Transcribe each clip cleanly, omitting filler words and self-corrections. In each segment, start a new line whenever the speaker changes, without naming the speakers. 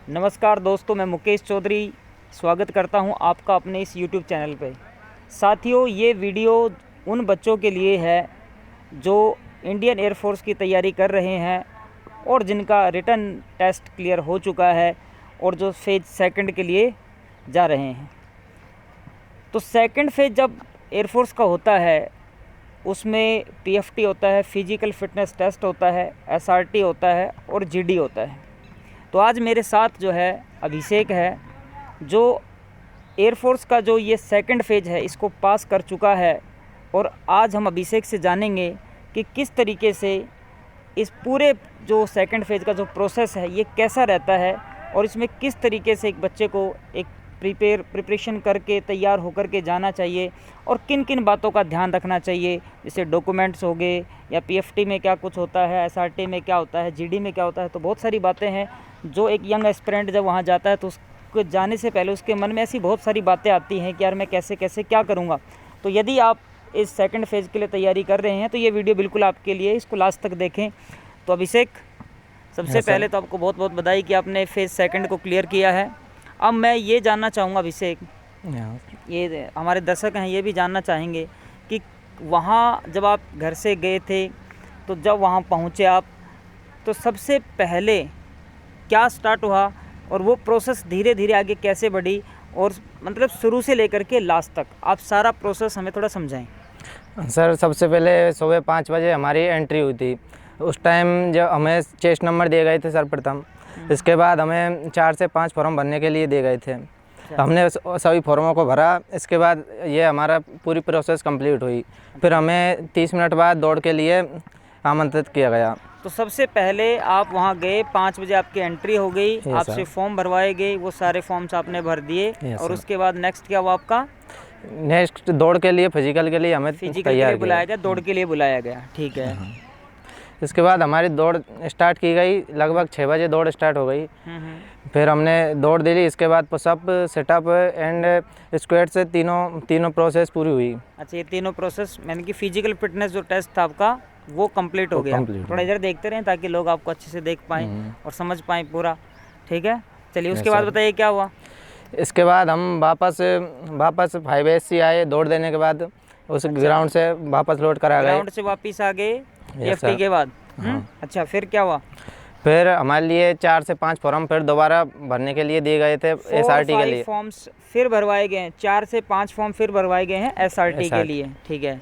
नमस्कार दोस्तों, मैं मुकेश चौधरी स्वागत करता हूं आपका अपने इस YouTube चैनल पे। साथियों, ये वीडियो उन बच्चों के लिए है जो इंडियन एयरफोर्स की तैयारी कर रहे हैं और जिनका रिटन टेस्ट क्लियर हो चुका है और जो फेज़ सेकंड के लिए जा रहे हैं। तो सेकंड फेज़ जब एयरफोर्स का होता है उसमें PFT होता है, फिज़िकल फिटनेस टेस्ट होता है, SRT होता है और GD होता है। तो आज मेरे साथ जो है अभिषेक है, जो एयरफोर्स का जो ये सेकंड फेज़ है इसको पास कर चुका है। और आज हम अभिषेक से जानेंगे कि किस तरीके से इस पूरे जो सेकंड फेज़ का जो प्रोसेस है ये कैसा रहता है और इसमें किस तरीके से एक बच्चे को एक प्रिपरेशन करके तैयार होकर के जाना चाहिए और किन किन बातों का ध्यान रखना चाहिए, जैसे डॉक्यूमेंट्स हो गए या PFT में क्या कुछ होता है, SRT में क्या होता है, GD में क्या होता है। तो बहुत सारी बातें हैं जो एक यंग एस्पिरेंट जब वहाँ जाता है तो उसको जाने से पहले उसके मन में ऐसी बहुत सारी बातें आती हैं कि यार मैं कैसे कैसे क्या करूँगा। तो यदि आप इस सेकंड फेज़ के लिए तैयारी कर रहे हैं तो ये वीडियो बिल्कुल आपके लिए, इसको लास्ट तक देखें। तो अभिषेक, सबसे पहले तो आपको बहुत बहुत बधाई कि आपने फेज़ सेकंड को क्लियर किया है। अब मैं ये जानना चाहूँगा अभिषेक, ये हमारे दर्शक हैं ये भी जानना चाहेंगे कि वहाँ जब आप घर से गए थे तो जब वहाँ पहुँचे आप तो सबसे पहले क्या स्टार्ट हुआ और वो प्रोसेस धीरे धीरे आगे कैसे बढ़ी, और मतलब शुरू से लेकर के लास्ट तक आप सारा प्रोसेस हमें थोड़ा समझाएं।
सर, सबसे पहले सुबह 5 बजे हमारी एंट्री हुई थी। उस टाइम जब हमें चेस्ट नंबर दिए गए थे सर्वप्रथम, इसके बाद हमें 4 से 5 फॉर्म भरने के लिए दिए गए थे। हमने सभी फॉर्मों को भरा। इसके बाद ये हमारा पूरी प्रोसेस कंप्लीट हुई। फिर हमें 30 मिनट बाद दौड़ के लिए आमंत्रित किया गया।
तो सबसे पहले आप वहाँ गए, 5 बजे आपकी एंट्री हो गई, आपसे फॉर्म भरवाए गए, वो सारे फॉर्म्स आपने भर दिए और उसके बाद नेक्स्ट क्या हुआ आपका?
नेक्स्ट दौड़ के लिए, फिजिकल के लिए हमें
फिजिकल के लिए बुलाया गया, दौड़ के लिए बुलाया गया, ठीक है।
इसके बाद हमारी दौड़ स्टार्ट की गई। लगभग 6 बजे दौड़ स्टार्ट हो गई। फिर हमने दौड़ दे ली। इसके बाद पुशअप, सेटअप एंड स्क्वाट से तीनों प्रोसेस पूरी हुई।
अच्छा, ये तीनों प्रोसेस यानी कि फिजिकल फिटनेस जो टेस्ट था आपका वो कंप्लीट हो गया। थोड़ा इधर देखते रहें ताकि लोग आपको अच्छे से देख पाएँ और समझ पाएँ पूरा, ठीक है। चलिए उसके बाद बताइए क्या हुआ।
इसके बाद हम वापस 5SC आए। दौड़ देने के बाद उस ग्राउंड से वापस लौट कर आ गए।
ग्राउंड से वापस आ गए PFT के बाद। अच्छा, फिर क्या हुआ?
फिर हमारे लिए 4 से 5 फॉर्म फिर दोबारा भरने के लिए दिए गए थे SRT के लिए।
फॉर्म्स फिर भरवाए गए हैं, 4 से 5 फॉर्म फिर भरवाए गए हैं SRT के लिए, ठीक है।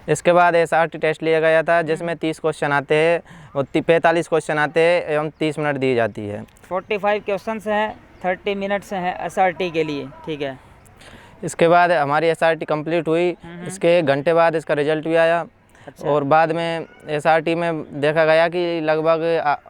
इसके बाद SRT टेस्ट लिया गया था जिसमें 30 क्वेश्चन आते हैं और 45 क्वेश्चन आते हैं एवं 30 मिनट दी जाती है।
45 क्वेश्चंस हैं, 30 मिनट्स हैं SRT के लिए, ठीक है।
इसके बाद हमारी SRT कंप्लीट हुई। इसके 1 घंटे बाद इसका रिजल्ट भी आया। अच्छा। और बाद में SRT में देखा गया कि लगभग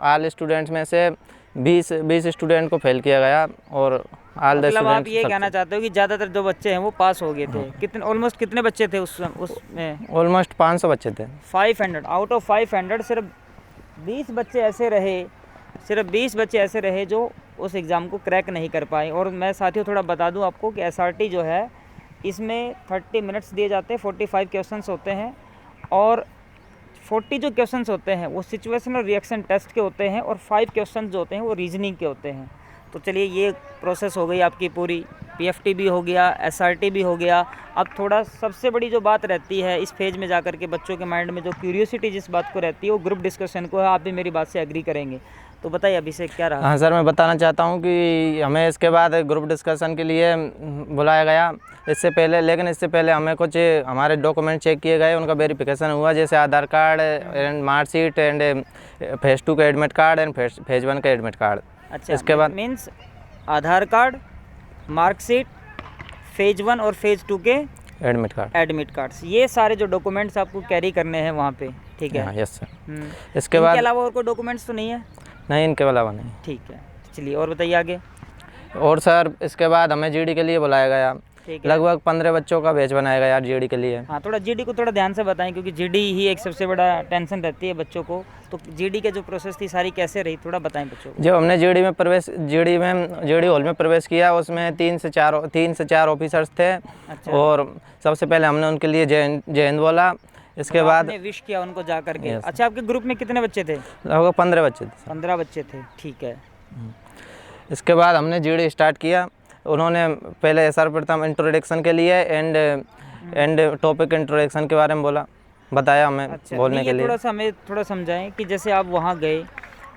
ऑल स्टूडेंट्स में से 20 स्टूडेंट को फेल किया गया और ऑल द
मतलब आप ये कहना चाहते हो कि ज़्यादातर जो बच्चे हैं वो पास हो गए थे। कितने ऑलमोस्ट कितने बच्चे थे उसमें?
ऑलमोस्ट 500 बच्चे थे।
500 आउट ऑफ 500 सिर्फ 20 बच्चे ऐसे रहे जो उस एग्ज़ाम को क्रैक नहीं कर पाए। और मैं साथियों थोड़ा बता दूं आपको कि SRT जो है इसमें 30 मिनट्स दिए जाते हैं, 45 क्वेश्चंस होते हैं और 40 जो क्वेश्चंस होते हैं वो सिचुएशन और रिएक्शन टेस्ट के होते हैं और 5 क्वेश्चंस जो होते हैं वो रीजनिंग के होते हैं। तो चलिए, ये प्रोसेस हो गई आपकी पूरी। PFT भी हो गया, SRT भी हो गया। अब थोड़ा सबसे बड़ी जो बात रहती है इस फेज में जाकर के बच्चों के माइंड में जो क्यूरियोसिटी जिस बात को रहती है वो ग्रुप डिस्कशन को है। आप भी मेरी बात से एग्री करेंगे, तो बताइए अभिषेक क्या रहा?
हाँ सर, मैं बताना चाहता हूँ कि हमें इसके बाद ग्रुप डिस्कशन के लिए बुलाया गया। इससे पहले हमें कुछ हमारे डॉक्यूमेंट चेक किए गए, उनका वेरिफिकेशन हुआ, जैसे Aadhaar card and marksheet and phase 2 का एडमिट कार्ड एंड फेज़ 1 का एडमिट कार्ड।
अच्छा,
इसके बाद
मीन्स आधार कार्ड, मार्कशीट, फेज़ 1 और फेज़ 2 के एडमिट कार्ड्स, ये सारे जो डॉक्यूमेंट्स आपको कैरी करने हैं वहाँ पे, ठीक है।
Yes sir.
इसके बाद अलावा और कोई डॉक्यूमेंट्स तो नहीं है?
नहीं, इनके अलावा नहीं।
ठीक है, चलिए और बताइए आगे।
और सर, इसके बाद हमें GD के लिए बुलाया गया। लगभग 15 बच्चों का बैच बनाया गया GD के लिए।
हाँ, थोड़ा GD को थोड़ा ध्यान से बताएं क्योंकि GD ही एक सबसे बड़ा टेंशन रहती है बच्चों को। तो GD के जो प्रोसेस थी सारी कैसे रही, थोड़ा बताएं बच्चों को।
जब हमने GD हॉल में प्रवेश किया, उसमें 3 से 4 ऑफिसर्स थे। अच्छा। और सबसे पहले हमने उनके लिए जय हिंद बोला। इसके बाद
विश किया उनको जा करके। अच्छा, आपके ग्रुप में कितने बच्चे थे?
लगभग 15 बच्चे थे।
15 बच्चे थे, ठीक है।
इसके बाद हमने जीडी स्टार्ट किया। उन्होंने पहले सर्वप्रथम इंट्रोडक्शन के लिए एंड टॉपिक इंट्रोडक्शन के बारे में बताया हमें
अच्छा,
बोलने
नहीं,
के
ये
लिए।
थोड़ा सा हमें थोड़ा समझाएं कि जैसे आप वहाँ गए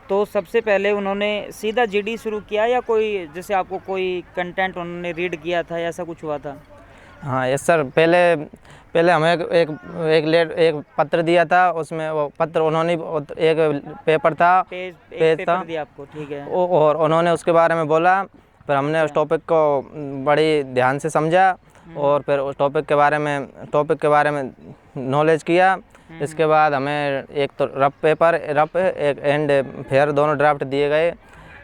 तो सबसे पहले उन्होंने सीधा जीडी शुरू किया या कोई जैसे आपको कोई कंटेंट उन्होंने रीड किया था या ऐसा कुछ हुआ था?
हाँ यस सर, पहले हमें एक पत्र दिया था, उसमें वो पत्र उन्होंने एक पेपर था,
पेज एक
पेज
पेपर
था
दिया आपको, ठीक है।
और उन्होंने उसके बारे में बोला। फिर हमने उस टॉपिक को बड़ी ध्यान से समझा और फिर उस टॉपिक के बारे में नॉलेज किया। इसके बाद हमें एक तो रफ एक एंड फेयर दोनों ड्राफ्ट दिए गए।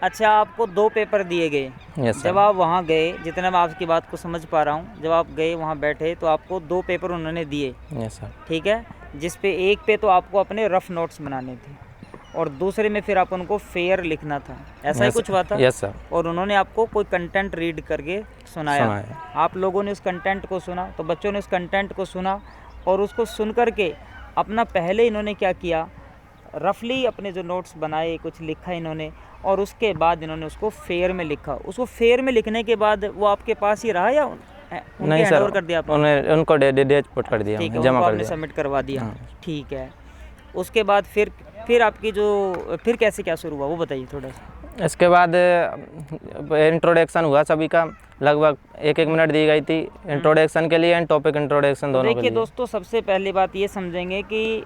अच्छा, आपको 2 पेपर दिए गए।
Yes sir.
जब आप वहाँ गए, जितना मैं आपकी बात को समझ पा रहा हूँ, जब आप गए वहाँ बैठे तो आपको 2 पेपर उन्होंने दिए,
यस सर।
ठीक है, जिस पे एक पे तो आपको अपने रफ नोट्स बनाने थे और दूसरे में फिर आप उनको फेयर लिखना था, ऐसा ही कुछ हुआ था?
Yes sir.
और उन्होंने आपको कोई कंटेंट रीड करके सुनाया। आप लोगों ने उस कंटेंट को सुना, तो बच्चों ने उस कंटेंट को सुना और उसको सुन कर के अपना पहले इन्होंने क्या किया, रफली अपने जो नोट्स बनाए, कुछ लिखा इन्होंने और उसके बाद इन्होंने उसको फेयर में लिखा। उसको फेयर में लिखने के बाद वो आपके पास ही रहा या
नहीं सर,
कर दिया आपने?
उनको डेट पुट कर दिया,
ठीक है,
जमा
उनको
कर
आपने
दिया।
सबमिट करवा दिया। ठीक है, उसके बाद फिर आपकी जो फिर कैसे क्या शुरू हुआ वो बताइए थोड़ा सा।
इसके बाद इंट्रोडक्शन हुआ सभी का, लगभग 1-1 मिनट दी गई थी इंट्रोडक्शन के लिए एंड टॉपिक इंट्रोडक्शन दोनों के
देखिए
लिए।
दोस्तों, सबसे पहली बात ये समझेंगे कि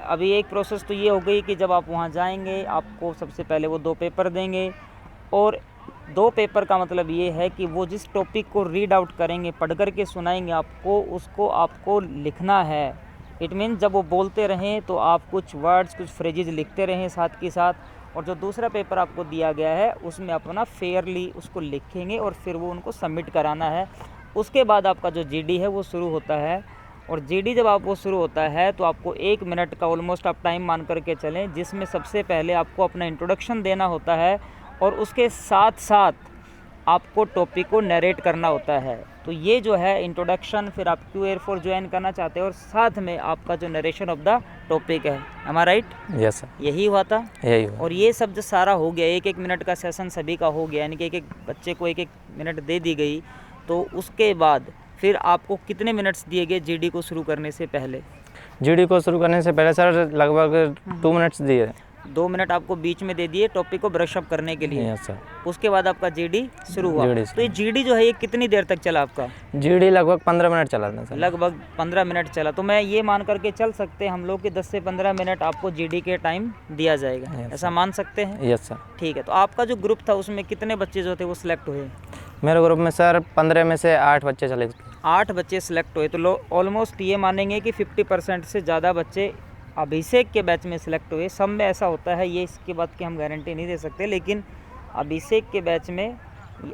अभी एक प्रोसेस तो ये हो गई कि जब आप वहाँ जाएंगे आपको सबसे पहले वो 2 पेपर देंगे और 2 पेपर का मतलब ये है कि वो जिस टॉपिक को रीड आउट करेंगे, पढ़ कर के सुनाएंगे आपको, उसको आपको लिखना है। इट मीन जब वो बोलते रहें तो आप कुछ वर्ड्स, कुछ फ्रेजेज लिखते रहें साथ के साथ, और जो दूसरा पेपर आपको दिया गया है उसमें अपना फेयरली उसको लिखेंगे और फिर वो उनको सबमिट कराना है। उसके बाद आपका जो जीडी है वो शुरू होता है और जीडी जब आप वो शुरू होता है तो आपको 1 मिनट का ऑलमोस्ट आप टाइम मान करके चलें, जिसमें सबसे पहले आपको अपना इंट्रोडक्शन देना होता है और उसके साथ साथ आपको टॉपिक को नरेट करना होता है। तो ये जो है इंट्रोडक्शन, फिर आप क्यू एयरफोर्स ज्वाइन करना चाहते हैं और साथ में आपका जो नरेशन ऑफ द टॉपिक है। एम आई राइट?
यस सर,
यही हुआ था।
यही हुआ।
और ये सब जो सारा हो गया, 1-1 मिनट का सेशन सभी का हो गया, यानी कि एक बच्चे को 1-1 मिनट दे दी गई। तो उसके बाद फिर आपको कितने मिनट्स दिए गए जीडी को शुरू करने से पहले?
जीडी को शुरू करने से पहले सर लगभग 2 मिनट्स दिए।
2 मिनट आपको बीच में दे दिए टॉपिक को ब्रश अप करने के लिए।
Yes sir.
उसके बाद आपका जीडी शुरू हुआ। तो ये जीडी जो है ये कितनी देर तक चला आपका?
जीडी लगभग 15 मिनट चला था सर।
लगभग 15 मिनट चला। तो मैं ये मान करके चल सकते हैं हम लोग कि 10 से 15 मिनट आपको जीडी के टाइम दिया जाएगा, ऐसा मान सकते हैं?
Yes sir.
ठीक है, तो आपका जो ग्रुप था उसमें कितने बच्चे जो थे वो सिलेक्ट हुए?
मेरे ग्रुप में सर 15 में से 8 बच्चे चले।
8 बच्चे सिलेक्ट हुए। तो ऑलमोस्ट ये मानेंगे कि 50% से ज़्यादा बच्चे अभिषेक के बैच में सिलेक्ट हुए। सब में ऐसा होता है, ये इसकी बात की हम गारंटी नहीं दे सकते, लेकिन अभिषेक के बैच में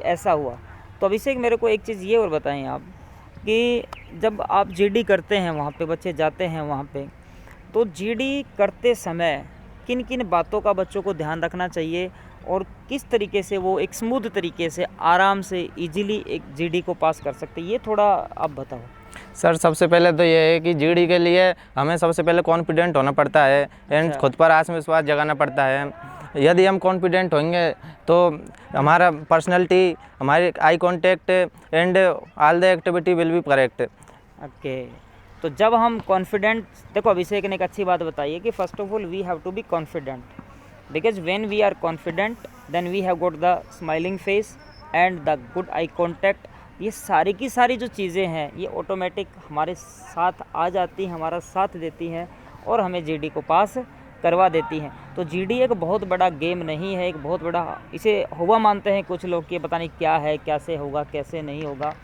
ऐसा हुआ। तो अभिषेक, मेरे को एक चीज़ ये और बताएं आप कि जब आप जीडी करते हैं, वहाँ पे बच्चे जाते हैं वहाँ पे, तो जीडी करते समय किन किन बातों का बच्चों को ध्यान रखना चाहिए और किस तरीके से वो एक स्मूथ तरीके से आराम से इजीली एक जीडी को पास कर सकते हैं, ये थोड़ा आप बताओ।
सर सबसे पहले तो ये है कि जीडी के लिए हमें सबसे पहले कॉन्फिडेंट होना पड़ता है एंड खुद पर आत्मविश्वास जगाना पड़ता है। यदि हम कॉन्फिडेंट होंगे तो हमारा पर्सनैलिटी, हमारी eye contact and all the activity will be correct.
Okay, तो जब हम कॉन्फिडेंट, देखो अभिषेक ने एक अच्छी बात बताई है कि first of all we have to be confident, because when we are confident then we have got the smiling face and the good eye contact. ये सारी की सारी जो चीज़ें हैं ये ऑटोमेटिक हमारे साथ आ जाती हैं, हमारा साथ देती हैं और हमें जीडी को पास करवा देती हैं। तो जीडी एक बहुत बड़ा गेम नहीं है, एक बहुत बड़ा, इसे हुआ मानते हैं कुछ लोग कि पता नहीं क्या है, कैसे होगा कैसे नहीं होगा।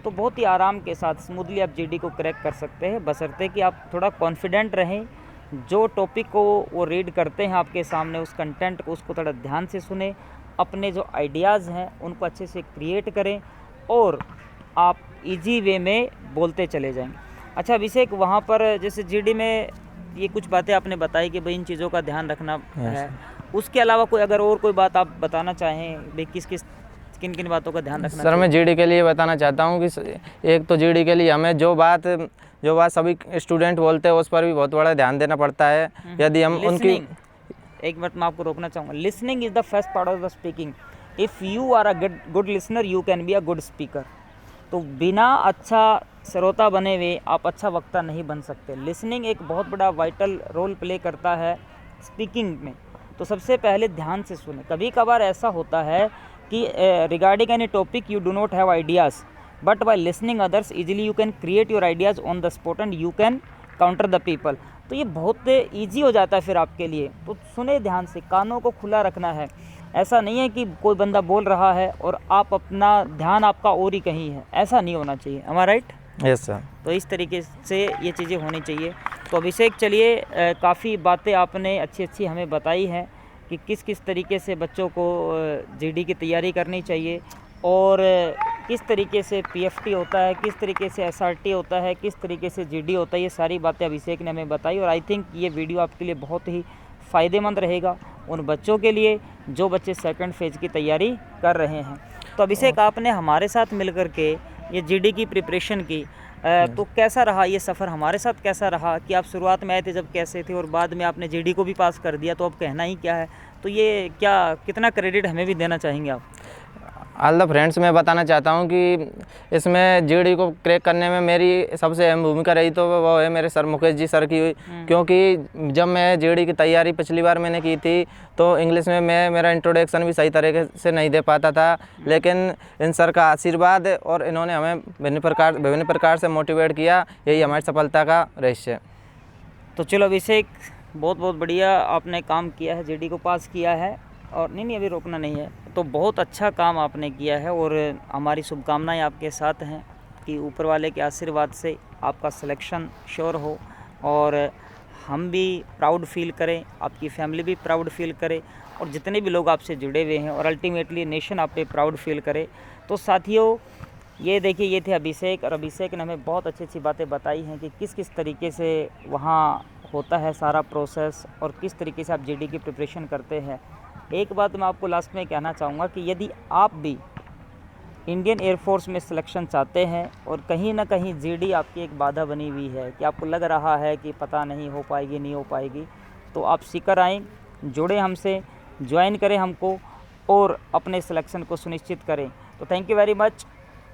तो बहुत ही आराम के साथ स्मूथली आप जीडी को क्रैक कर सकते हैं, बशर्ते कि आप थोड़ा कॉन्फिडेंट रहें। जो टॉपिक को वो रीड करते हैं आपके सामने, उस कंटेंट को उसको थोड़ा ध्यान से सुने, अपने जो आइडियाज़ हैं उनको अच्छे से क्रिएट करें और आप इजी वे में बोलते चले जाएंगे। अच्छा अभिषेक, वहाँ पर जैसे जीडी में ये कुछ बातें आपने बताई कि भाई इन चीज़ों का ध्यान रखना है, उसके अलावा कोई अगर और कोई बात आप बताना चाहें, भाई किन किन बातों का ध्यान रखना?
सर मैं जीडी के लिए बताना चाहता हूँ कि एक तो जीडी के लिए हमें जो बात सभी स्टूडेंट बोलते हैं उस पर भी बहुत बड़ा ध्यान देना पड़ता है। यदि हम उनकी,
एक मिनट मैं आपको रोकना चाहूँगा, listening is the first part of the speaking. If you are a good listener you can be a good speaker. तो बिना अच्छा श्रोता बने हुए आप अच्छा वक्ता नहीं बन सकते। लिसनिंग एक बहुत बड़ा वाइटल रोल प्ले करता है स्पीकिंग में। तो सबसे पहले ध्यान से सुने। कभी कभार ऐसा होता है कि regarding any topic you do not have ideas, but by listening others easily you can create your ideas on the spot and you can counter the people. तो ये बहुत ईजी हो जाता है फिर आपके लिए। तो सुने ध्यान से, कानों को खुला रखना है। ऐसा नहीं है कि कोई बंदा बोल रहा है और आप अपना ध्यान आपका और ही कहीं है, ऐसा नहीं होना चाहिए। am I right?
Yes sir.
तो इस तरीके से ये चीज़ें होनी चाहिए। तो अभिषेक चलिए, काफ़ी बातें आपने अच्छी अच्छी हमें बताई हैं कि किस किस तरीके से बच्चों को जीडी की तैयारी करनी चाहिए और किस तरीके से पीएफटी होता है, किस तरीके से एसआरटी होता है, किस तरीके से जीडी होता है। ये सारी बातें अभिषेक ने हमें बताई और आई थिंक ये वीडियो आपके लिए बहुत ही फ़ायदेमंद रहेगा उन बच्चों के लिए जो बच्चे सेकंड फेज़ की तैयारी कर रहे हैं। तो अभिषेक, आपने हमारे साथ मिलकर के ये जीडी की प्रिपरेशन की, तो कैसा रहा ये सफ़र? हमारे साथ कैसा रहा कि आप शुरुआत में आए थे जब कैसे थे और बाद में आपने जीडी को भी पास कर दिया, तो अब कहना ही क्या है? तो ये क्या, कितना क्रेडिट हमें भी देना चाहेंगे आप?
ऑल द फ्रेंड्स, मैं बताना चाहता हूँ कि इसमें जीडी को क्रैक करने में मेरी सबसे अहम भूमिका रही तो वो है मेरे सर मुकेश जी सर की हुई। क्योंकि जब मैं जीडी की तैयारी पिछली बार मैंने की थी तो इंग्लिश में मेरा इंट्रोडक्शन भी सही तरीके से नहीं दे पाता था, लेकिन इन सर का आशीर्वाद और इन्होंने हमें विभिन्न प्रकार से मोटिवेट किया, यही हमारी सफलता का रहस्य है।
तो चलो अभिषेक, बहुत बहुत बढ़िया आपने काम किया है, जीडी को पास किया है और नहीं अभी रोकना नहीं है। तो बहुत अच्छा काम आपने किया है और हमारी शुभकामनाएं आपके साथ हैं कि ऊपर वाले के आशीर्वाद से आपका सिलेक्शन श्योर हो और हम भी प्राउड फील करें, आपकी फैमिली भी प्राउड फील करे और जितने भी लोग आपसे जुड़े हुए हैं और अल्टीमेटली नेशन आप पे प्राउड फील करे। तो साथियों, ये देखिए, ये थे अभिषेक और अभिषेक ने हमें बहुत अच्छी अच्छी बातें बताई हैं कि किस किस तरीके से वहाँ होता है सारा प्रोसेस और किस तरीके से आप जीडी की प्रिपरेशन करते हैं। एक बात मैं आपको लास्ट में कहना चाहूँगा कि यदि आप भी इंडियन एयरफोर्स में सिलेक्शन चाहते हैं और कहीं ना कहीं जीडी आपकी एक बाधा बनी हुई है कि आपको लग रहा है कि पता नहीं हो पाएगी नहीं हो पाएगी, तो आप सीकर आएँ, जुड़े हमसे, ज्वाइन करें हमको और अपने सिलेक्शन को सुनिश्चित करें। तो thank you very much,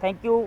thank you.